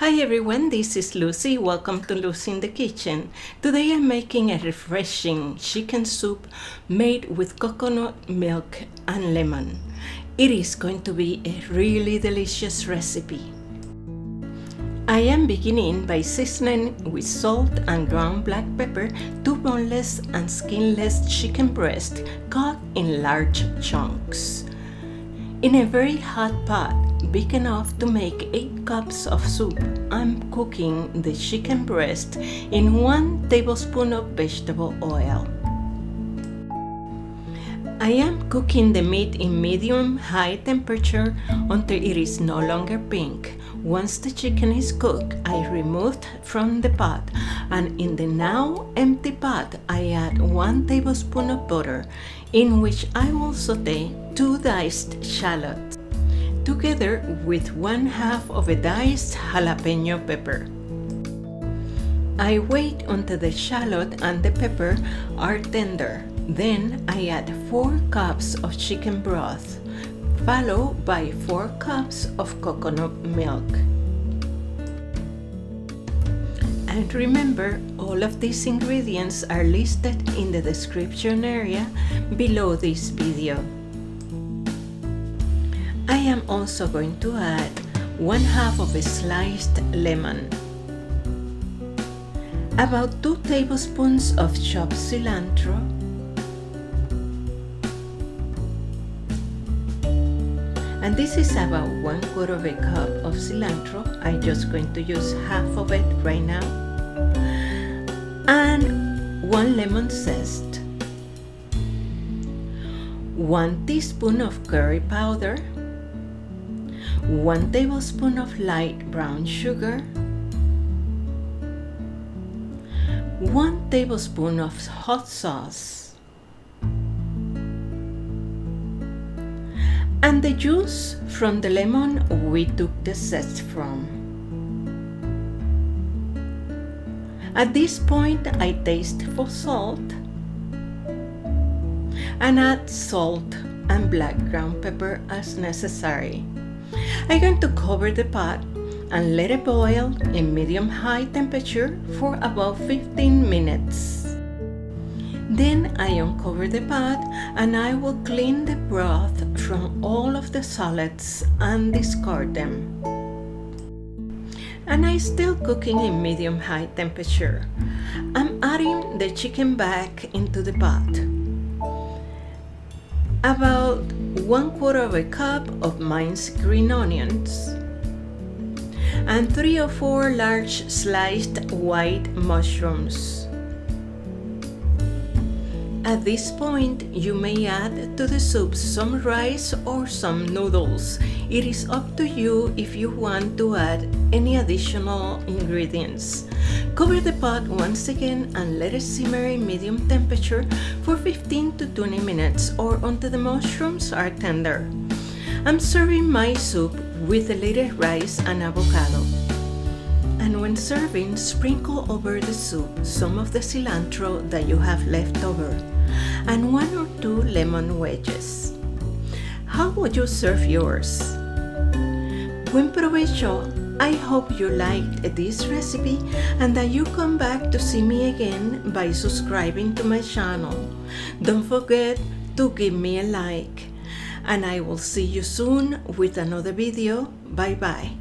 Hi everyone, this is Lucy. Welcome to Lucy in the Kitchen. Today I'm making a refreshing chicken soup made with coconut milk and lemon. It is going to be a really delicious recipe. I am beginning by seasoning with salt and ground black pepper 2 boneless and skinless chicken breasts cut in large chunks. In a very hot pot, big enough to make 8 cups of soup, I'm cooking the chicken breast in 1 tablespoon of vegetable oil. I am cooking the meat in medium-high temperature until it is no longer pink. Once the chicken is cooked, I remove it from the pot, and in the now empty pot, I add 1 tablespoon of butter, in which I will saute 2 diced shallots, together with 1/2 of a diced jalapeño pepper. I wait until the shallot and the pepper are tender. Then I add 4 cups of chicken broth, followed by 4 cups of coconut milk. And remember, all of these ingredients are listed in the description area below this video. I am also going to add 1/2 of a sliced lemon, about 2 tablespoons of chopped cilantro, and this is about 1/4 of a cup of cilantro. I'm just going to use half of it right now, and 1 lemon zest, 1 teaspoon of curry powder, 1 tablespoon of light brown sugar, 1 tablespoon of hot sauce, and the juice from the lemon we took the zest from. At this point, I taste for salt and add salt and black ground pepper as necessary. I'm going to cover the pot and let it boil in medium-high temperature for about 15 minutes. Then I uncover the pot and I will clean the broth from all of the solids and discard them. And I'm still cooking in medium-high temperature. I'm adding the chicken back into the pot. About 1/4 of a cup of minced green onions, and 3 or 4 large sliced white mushrooms. At this point, you may add to the soup some rice or some noodles. It is up to you if you want to add any additional ingredients. Cover the pot once again and let it simmer in medium temperature for 15 to 20 minutes or until the mushrooms are tender. I'm serving my soup with a little rice and avocado. And when serving, sprinkle over the soup some of the cilantro that you have left over and 1 or 2 lemon wedges. How would you serve yours? Buen provecho! I hope you liked this recipe and that you come back to see me again by subscribing to my channel. Don't forget to give me a like, and I will see you soon with another video. Bye bye.